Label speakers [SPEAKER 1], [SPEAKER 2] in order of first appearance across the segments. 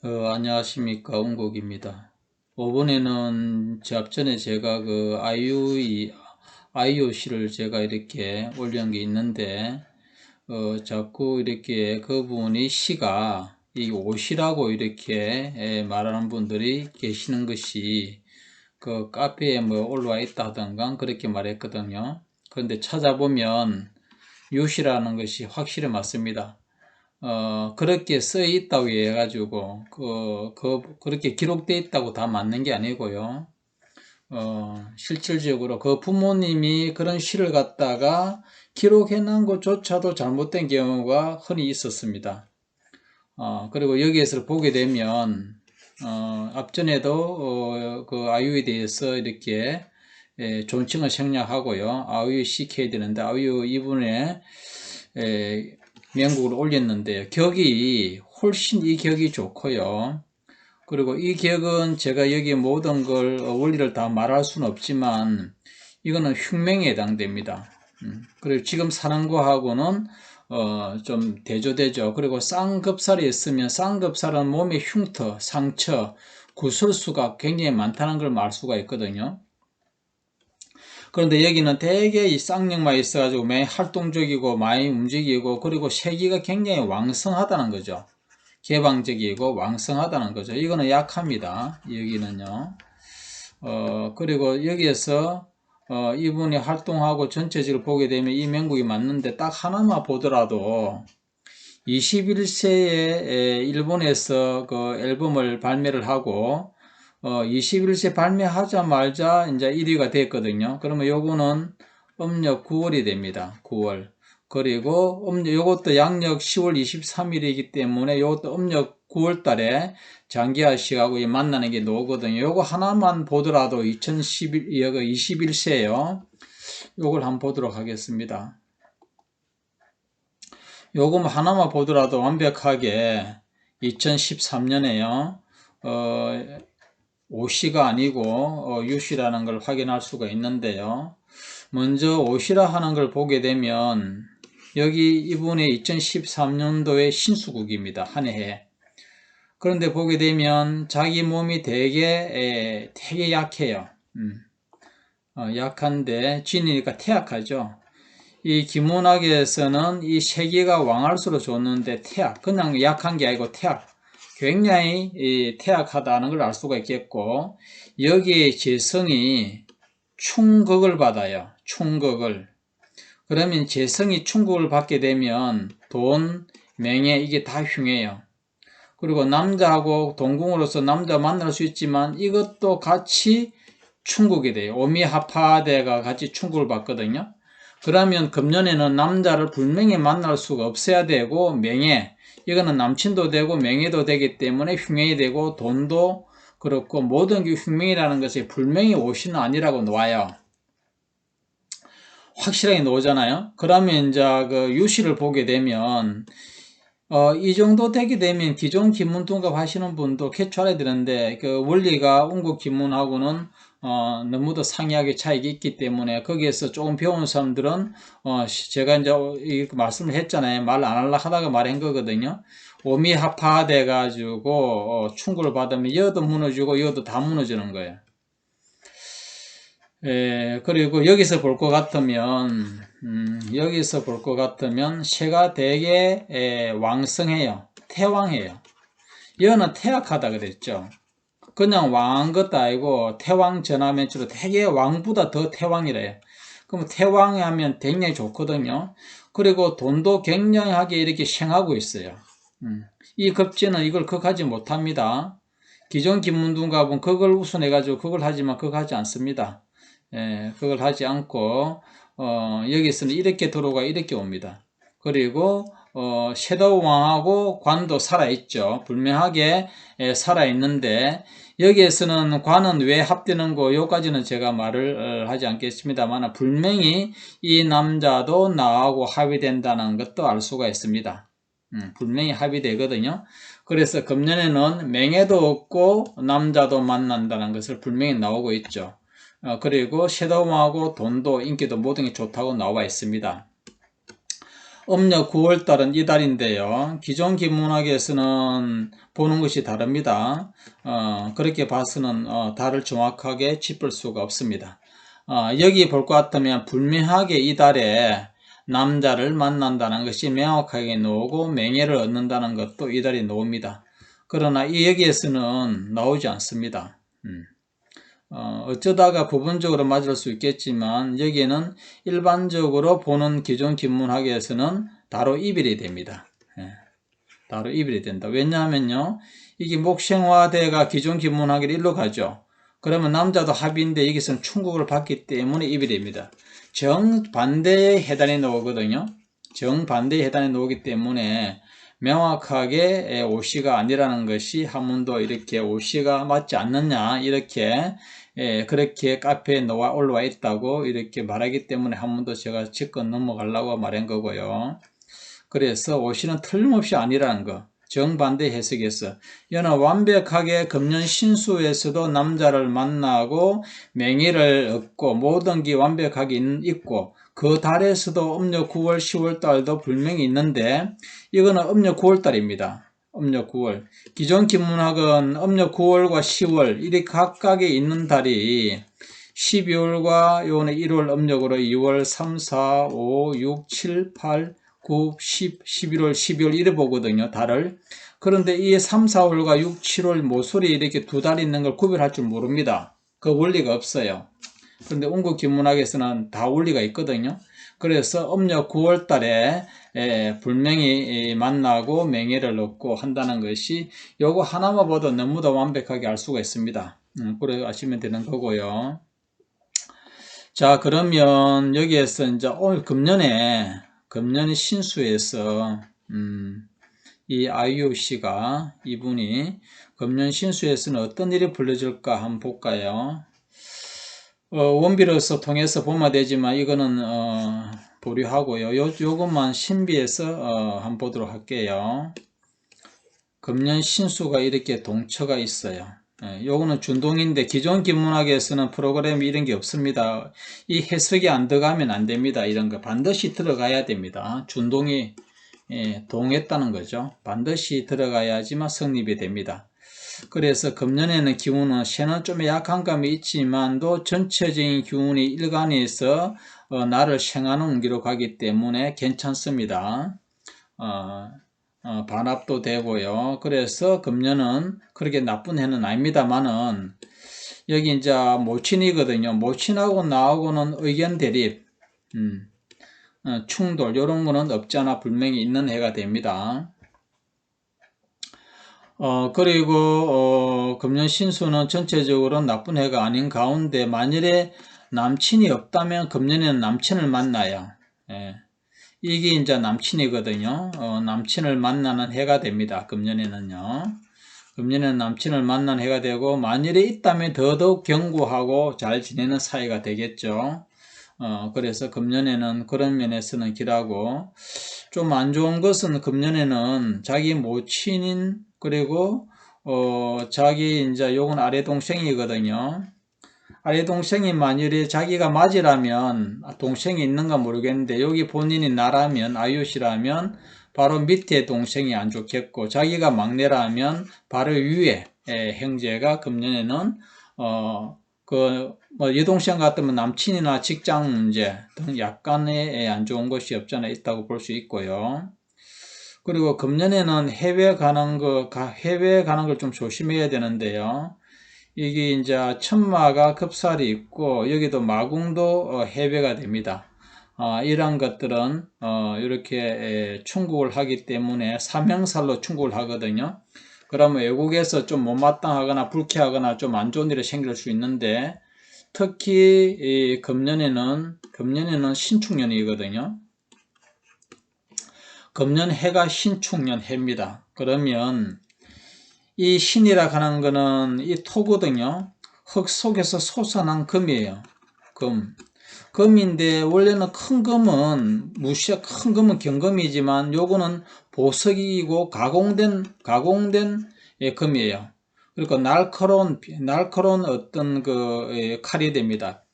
[SPEAKER 1] 안녕하십니까, 운곡입니다. 이번에는 앞전에 제가 IOC를 제가 이렇게 올린 게 있는데, 자꾸 이렇게 그분이 시가 이 옷이라고 이렇게 말하는 분들이 계시는 것이 그 카페에 뭐 올라와 있다 하던가 그렇게 말했거든요. 그런데 찾아보면 요시라는 것이 확실히 맞습니다. 그렇게 써 있다고 해가지고, 그렇게 기록되어 있다고 다 맞는 게 아니고요. 실질적으로 그 부모님이 그런 시를 갖다가 기록해 놓은 것조차도 잘못된 경우가 흔히 있었습니다. 그리고 여기에서 보게 되면, 앞전에도, 그 아유에 대해서 이렇게, 존칭을 생략하고요. 아유 시켜야 되는데, 아유 이분의, 명곡을 올렸는데 격이 훨씬 이 격이 좋고요. 그리고 이 격은 제가 여기 모든 걸 원리를 다 말할 수는 없지만 이거는 흉맹에 해당됩니다. 그리고 지금 사는 거하고는 좀 대조되죠. 그리고 쌍급살이 있으면 쌍급살은 몸의 흉터, 상처, 구설수가 굉장히 많다는 걸 알 수가 있거든요. 그런데 여기는 되게 이 쌍욕만 있어가지고 많이 활동적이고 많이 움직이고 그리고 세기가 굉장히 왕성하다는 거죠. 개방적이고 왕성하다는 거죠. 이거는 약합니다. 여기는요. 그리고 여기에서 이분이 활동하고 전체적으로 보게 되면 이 명곡이 맞는데 딱 하나만 보더라도 21세에 일본에서 그 앨범을 발매를 하고 21세 발매하자마자 이제 1위가 됐거든요. 그러면 요거는 음력 9월이 됩니다. 9월. 그리고 요것도 양력 10월 23일이기 때문에 요것도 음력 9월 달에 장기하 씨하고 만나는 게 노거든요. 요거 하나만 보더라도 21세예요. 요걸 한번 보도록 하겠습니다. 요거 하나만 보더라도 완벽하게 2013년에요. 오시가 아니고 유시라는 걸 확인할 수가 있는데요. 먼저 오시라 하는 걸 보게 되면 여기 이분의 2013년도의 신수국입니다. 한 해에. 그런데 보게 되면 자기 몸이 되게 약해요. 약한데 진이니까 태약하죠. 이 기문학에서는 이 세기가 왕할수록 좋는데 태약, 그냥 약한 게 아니고 태약, 굉장히 태약하다는 걸 알 수가 있겠고, 여기에 재성이 충극을 받아요. 충극을. 그러면 재성이 충극을 받게 되면 돈, 명예 이게 다 흉해요. 그리고 남자하고 동궁으로서 남자 만날 수 있지만 이것도 같이 충극이 돼요. 오미하파대가 같이 충극을 받거든요. 그러면 금년에는 남자를 분명히 만날 수가 없어야 되고 명예, 이거는 남친도 되고 명예도 되기 때문에 흉행이 되고 돈도 그렇고 모든 게 흉명이라는 것이 불명이 옷이 아니라고 놓아요. 확실하게 놓잖아요. 그러면 이제 그 유시를 보게 되면 이 정도 되게 되면 기존 기문 둔갑 하시는 분도 캐치해야 되는데 그 원리가 운국 기문하고는 너무도 상이하게 차이가 있기 때문에 거기에서 조금 배운 사람들은 제가 이제 이렇게 말씀을 했잖아요. 말 안 하려고 하다가 말한 거거든요. 오미합파 돼 가지고 충고를 받으면 여도 무너지고 여도 다 무너지는 거예요. 그리고 여기서 볼 것 같으면 새가 되게 왕성해요. 태왕해요. 여는 태약하다 그랬죠. 그냥 왕한 것도 아니고 태왕 전화면추로 되게 왕보다 더 태왕이래요. 그럼 태왕이 하면 굉장히 좋거든요. 그리고 돈도 굉장하게 이렇게 생하고 있어요. 이 급제는 이걸 극하지 못합니다. 기존 기문둔갑은 그걸 우선해가지고 그걸 하지만 그거 하지 않습니다. 그걸 하지 않고 여기서는 이렇게 들어오가 이렇게 옵니다. 그리고 섀도우 왕하고 관도 살아있죠. 분명하게 살아있는데 여기에서는 관은 왜 합되는 거 요까지는 제가 말을 하지 않겠습니다만 분명히 이 남자도 나하고 합의된다는 것도 알 수가 있습니다. 분명히 합의되거든요. 그래서 금년에는 명예도 없고 남자도 만난다는 것을 분명히 나오고 있죠. 그리고 섀도우하고 돈도 인기도 모든 게 좋다고 나와 있습니다. 음력 9월달은 이달인데요. 기존 기문학에서는 보는 것이 다릅니다. 그렇게 봐서는 달을 정확하게 짚을 수가 없습니다. 여기 볼 것 같으면 불명하게 이달에 남자를 만난다는 것이 명확하게 나오고 명예를 얻는다는 것도 이달이 나옵니다. 그러나 여기에서는 나오지 않습니다. 어쩌다가 부분적으로 맞을 수 있겠지만 여기에는 일반적으로 보는 기존 기문학에서는 다로 이별이 됩니다. 다로 이별이 된다. 왜냐하면요, 이게 목생화대가 기존 기문학의 일로 가죠. 그러면 남자도 합의인데 여기서는 충국을 받기 때문에 이별입니다. 정반대의 해단이 나오거든요. 정반대의 해단이 나오기 때문에 명확하게 오시가 아니라는 것이 한문도 이렇게 오시가 맞지 않느냐 이렇게 그렇게 카페에 올라와 있다고 이렇게 말하기 때문에 한문도 제가 짚고 넘어가려고 말한 거고요. 그래서 오시는 틀림없이 아니라는 거. 정반대 해석에서 이는 완벽하게 금년 신수에서도 남자를 만나고 명예를 얻고 모든 게 완벽하게 있고 그 달에서도 음력 9월 10월 달도 분명히 있는데 이거는 음력 9월 달입니다. 음력 9월. 기존 기문학은 음력 9월과 10월 이렇게 각각에 있는 달이 12월과 요번에 1월 음력으로 2월 3, 4, 5, 6, 7, 8, 9, 10, 11월, 12월 이래 보거든요. 달을. 그런데 이 3, 4월과 6, 7월 모서리 이렇게 두 달이 있는 걸 구별할 줄 모릅니다. 그 원리가 없어요. 그런데 운구 기문학에서는 다 원리가 있거든요. 그래서 음력 9월 달에 불명히 만나고 명예를 얻고 한다는 것이 요거 하나만 봐도 너무도 완벽하게 알 수가 있습니다. 그래 아시면 되는 거고요. 자, 그러면 여기에서 이제 오늘 금년에 신수에서 이 아이유 씨가 이분이 금년 신수에서는 어떤 일이 벌어질까 한번 볼까요? 원비로서 통해서 보면 되지만 이거는 보류하고요. 요것만 신비해서 한번 보도록 할게요. 금년 신수가 이렇게 동처가 있어요. 요거는 준동인데 기존 기문학에서는 프로그램이 이런 게 없습니다. 이 해석이 안 들어가면 안 됩니다. 이런 거 반드시 들어가야 됩니다. 준동이 동했다는 거죠. 반드시 들어가야지만 성립이 됩니다. 그래서 금년에는 기운은 새는 좀 약한 감이 있지만도 전체적인 기운이 일간에서 나를 생하는 운기로 가기 때문에 괜찮습니다. 반합도 되고요. 그래서 금년은 그렇게 나쁜 해는 아닙니다만은 여기 이제 모친이거든요. 모친하고 나하고는 의견 대립, 충돌 이런 거는 없잖아 분명히 있는 해가 됩니다. 그리고 금년 신수는 전체적으로 나쁜 해가 아닌 가운데 만일에 남친이 없다면 금년에는 남친을 만나요. 이게 이제 남친이거든요. 남친을 만나는 해가 됩니다. 금년에는요. 금년에는 남친을 만나는 해가 되고 만일에 있다면 더더욱 견고하고 잘 지내는 사이가 되겠죠. 그래서 금년에는 그런 면에서는 길하고 좀 안 좋은 것은 금년에는 자기 모친인 그리고 자기 이제 요건 아래 동생이거든요. 아래 동생이 만일에 자기가 맞이라면 동생이 있는가 모르겠는데 여기 본인이 나라면 아이옷이라면 바로 밑에 동생이 안 좋겠고 자기가 막내라면 바로 위에 형제가 금년에는 여동생 같으면 남친이나 직장 문제 등 약간의 안 좋은 것이 없잖아 있다고 볼 수 있고요. 그리고 금년에는 해외 가는 걸 좀 조심해야 되는데요. 이게 이제 천마가 급살이 있고 여기도 마궁도 해배가 됩니다. 이런 것들은 이렇게 충국을 하기 때문에 사명살로 충국을 하거든요. 그러면 외국에서 좀 못마땅하거나 불쾌하거나 좀 안 좋은 일이 생길 수 있는데 특히 금년에는 신축년이거든요. 금년 해가 신축년 해입니다. 그러면 이 신이라 하는 거는 이 토거든요. 흙 속에서 솟아난 금이에요. 금인데 원래는 큰 금은 큰 금은 경금이지만 요거는 보석이고 가공된 금이에요. 그리고 날카로운 어떤 칼이 됩니다.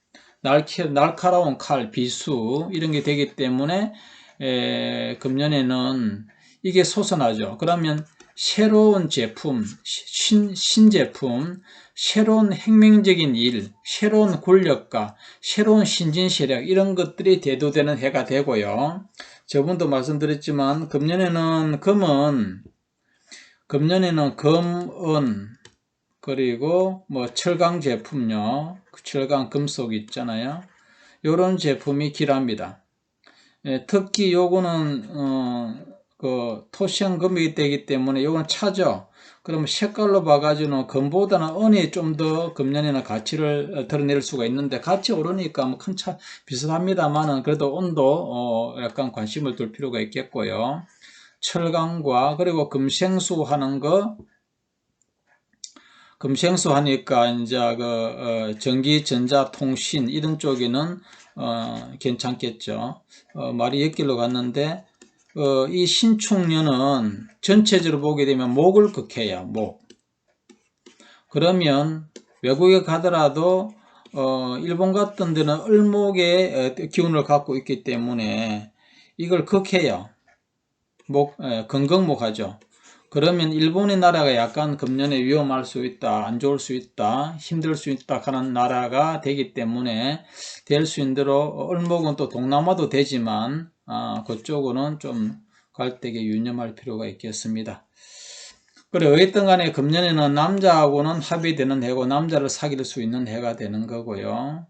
[SPEAKER 1] 날카로운 칼, 비수 이런 게 되기 때문에 금년에는 이게 솟아나죠. 그러면 새로운 제품, 신제품, 새로운 혁명적인 일, 새로운 권력과 새로운 신진 세력 이런 것들이 대두되는 해가 되고요. 저번도 말씀드렸지만 금년에는 금, 은, 그리고 뭐 철강 제품요, 철강 금속 있잖아요. 요런 제품이 길합니다. 특히 요거는 토시형금이 되기 때문에 요건 차죠. 그러면 색깔로 봐가지고는 금보다는 은이 좀 더 금년에는 가치를 드러낼 수가 있는데 같이 오르니까 뭐 큰 차 비슷합니다만은 그래도 은도 약간 관심을 둘 필요가 있겠고요. 철강과 그리고 금생수 하는 거, 금생수 하니까 이제 전기, 전자, 통신 이런 쪽에는 괜찮겠죠. 말이 옆길로 갔는데 이 신축년은 전체적으로 보게 되면 목을 극해요. 목. 그러면 외국에 가더라도 일본 같은 데는 을목의 기운을 갖고 있기 때문에 이걸 극해요. 건강목하죠. 그러면 일본의 나라가 약간 금년에 위험할 수 있다, 안 좋을 수 있다, 힘들 수 있다 하는 나라가 되기 때문에 될 수 있는 대로 을목은 또 동남아도 되지만 그쪽으로는 좀 갈대게 유념할 필요가 있겠습니다. 그래 어쨌든 간에 금년에는 남자하고는 합의되는 해고 남자를 사귈 수 있는 해가 되는 거고요.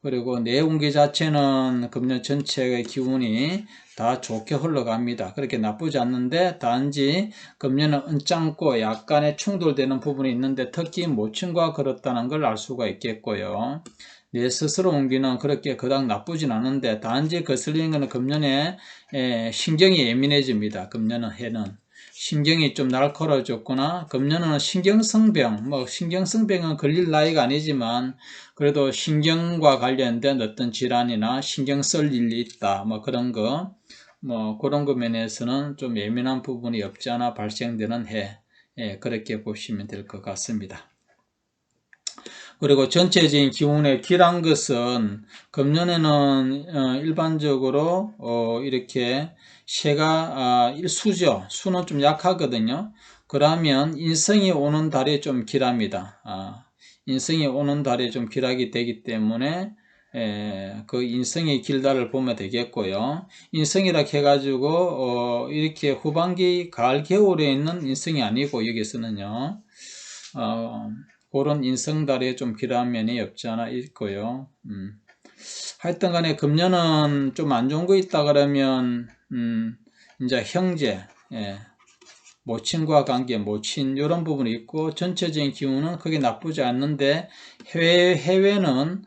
[SPEAKER 1] 그리고 내운기 자체는 금년 전체의 기운이 다 좋게 흘러갑니다. 그렇게 나쁘지 않는데 단지 금년은 은짱고 약간의 충돌되는 부분이 있는데 특히 모친과 그렇다는 걸 알 수가 있겠고요. 내 스스로 운기는 그렇게 그닥 나쁘진 않은데 단지 거슬리는 것은 금년에 신경이 예민해집니다. 금년은 해는. 신경이 좀 날카로워졌구나. 금년은 신경성병, 신경성병은 걸릴 나이가 아니지만 그래도 신경과 관련된 어떤 질환이나 신경 쓸 일이 있다. 그런 거, 그런 거 면에서는 좀 예민한 부분이 없지 않아 발생되는 해. 그렇게 보시면 될 것 같습니다. 그리고 전체적인 기운의 길한 것은 금년에는 일반적으로 이렇게 새가 일수죠. 수는 좀 약하거든요. 그러면 인성이 오는 달에 좀 길합니다. 인성이 오는 달에 좀 길하게 되기 때문에 그 인성이 길다를 보면 되겠고요. 인성이라 해가지고 이렇게 후반기 가을 겨울에 있는 인성이 아니고 여기서는요. 그런 인성달에 좀 길한 면이 없지 않아 있고요. 하여튼 간에 금년은 좀 안 좋은 거 있다 그러면 이제 형제, 모친과 관계, 모친 이런 부분이 있고 전체적인 기운은 크게 나쁘지 않는데 해외는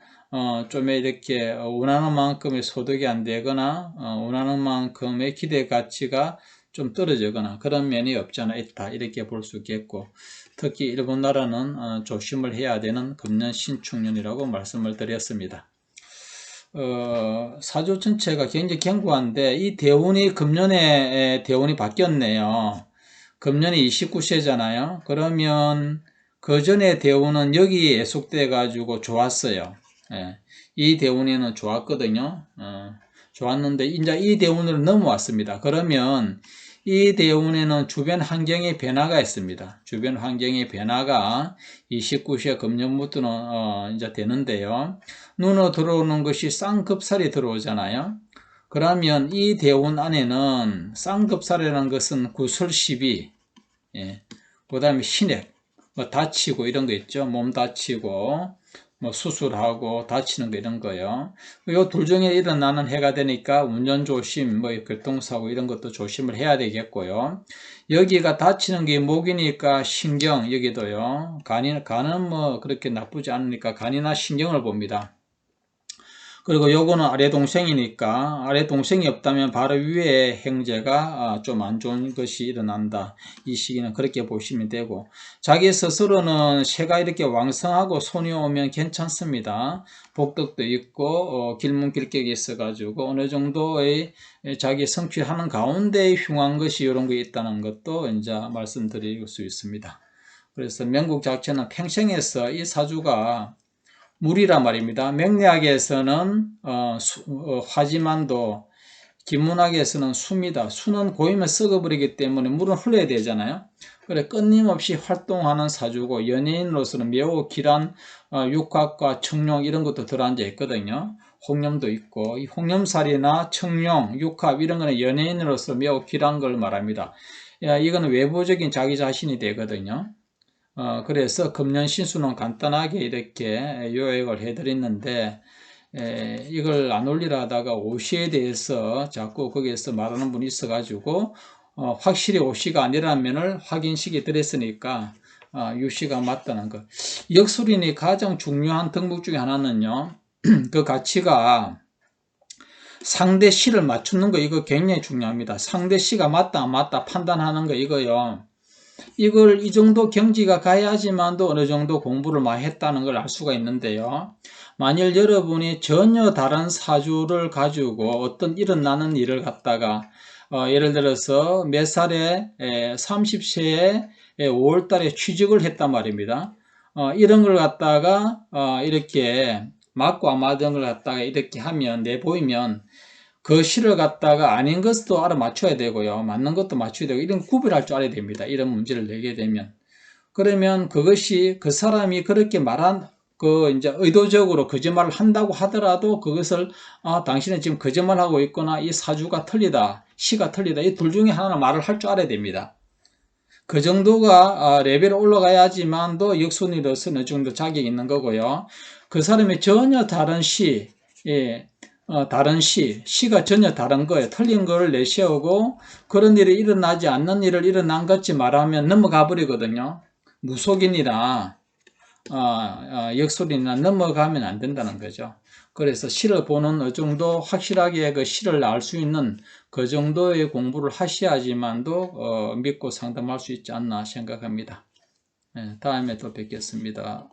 [SPEAKER 1] 좀 이렇게 원하는 만큼의 소득이 안 되거나 원하는 만큼의 기대 가치가 좀 떨어지거나 그런 면이 없지 않아 있다 이렇게 볼 수 있겠고 특히 일본 나라는 조심을 해야 되는 금년 신축년이라고 말씀을 드렸습니다. 사주 전체가 굉장히 견고한데 이 대운이 금년에 대운이 바뀌었네요. 금년이 29세잖아요. 그러면 그 전에 대운은 여기에 예속돼 가지고 좋았어요. 이 대운에는 좋았거든요. 좋았는데 이제 이 대운으로 넘어왔습니다. 그러면 이 대운에는 주변 환경의 변화가 있습니다. 주변 환경의 변화가 29세 금년부터는 이제 되는데요. 눈으로 들어오는 것이 쌍급살이 들어오잖아요. 그러면 이 대운 안에는 쌍급살이라는 것은 구설시비, 그 다음에 신액, 다치고 이런 거 있죠. 몸 다치고, 수술하고 다치는 거 이런 거요. 요 둘 중에 일어나는 해가 되니까 운전 조심, 교통사고 이런 것도 조심을 해야 되겠고요. 여기가 다치는 게 목이니까 신경, 여기도요. 간은 그렇게 나쁘지 않으니까 간이나 신경을 봅니다. 그리고 요거는 아래 동생이니까 아래 동생이 없다면 바로 위에 형제가 좀 안 좋은 것이 일어난다. 이 시기는 그렇게 보시면 되고 자기 스스로는 새가 이렇게 왕성하고 손이 오면 괜찮습니다. 복덕도 있고 길문길격이 있어가지고 어느 정도의 자기 성취하는 가운데 흉한 것이 이런 게 있다는 것도 이제 말씀드릴 수 있습니다. 그래서 명국 자체는 팽생해서 이 사주가 물이란 말입니다. 명리학에서는 화지만도 김문학에서는 수입니다. 수는 고이면 썩어버리기 때문에 물은 흘러야 되잖아요. 그래 끊임없이 활동하는 사주고 연예인으로서는 매우 길한 육합과 청룡 이런 것도 들어앉아 있거든요. 홍염도 있고 이 홍염살이나 청룡, 육합 이런 거는 연예인으로서 매우 길한 걸 말합니다. 이거는 외부적인 자기 자신이 되거든요. 그래서 금년신수는 간단하게 이렇게 요약을 해드렸는데 이걸 안 올리라 하다가 오시에 대해서 자꾸 거기에서 말하는 분이 있어가지고 확실히 오시가 아니라면을 확인시켜 드렸으니까 유시가 맞다는 것. 역술인이 가장 중요한 덕목 중에 하나는요. 그 가치가 상대 시를 맞추는 거 이거 굉장히 중요합니다. 상대 시가 맞다 안 맞다 판단하는 거 이거요. 이걸 이 정도 경지가 가야지만도 어느 정도 공부를 많이 했다는 걸 알 수가 있는데요. 만일 여러분이 전혀 다른 사주를 가지고 어떤 일어나는 일을 갖다가 예를 들어서 몇 살에 30세에 5월달에 취직을 했단 말입니다. 이런 걸 갖다가 이렇게 맞고 안 맞은 걸 갖다가 이렇게 하면 내보이면 그 시를 갖다가 아닌 것도 알아맞혀야 되고요. 맞는 것도 맞춰야 되고 이런 구별할 줄 알아야 됩니다. 이런 문제를 내게 되면. 그러면 그것이 그 사람이 그렇게 말한 이제 의도적으로 거짓말을 한다고 하더라도 그것을 당신은 지금 거짓말하고 있거나 이 사주가 틀리다, 시가 틀리다 이 둘 중에 하나는 말을 할 줄 알아야 됩니다. 그 정도가 레벨이 올라가야지만도 역순위로서 어느 정도 자격이 있는 거고요. 그 사람이 전혀 다른 시, 다른 시가 전혀 다른 거예요. 틀린 걸 내세우고 그런 일이 일어나지 않는 일을 일어난 것처럼 말하면 넘어가 버리거든요. 무속인이나 역술이나 넘어가면 안 된다는 거죠. 그래서 시를 보는 어느 정도 확실하게 그 시를 알 수 있는 그 정도의 공부를 하셔야지만도 믿고 상담할 수 있지 않나 생각합니다. 다음에 또 뵙겠습니다.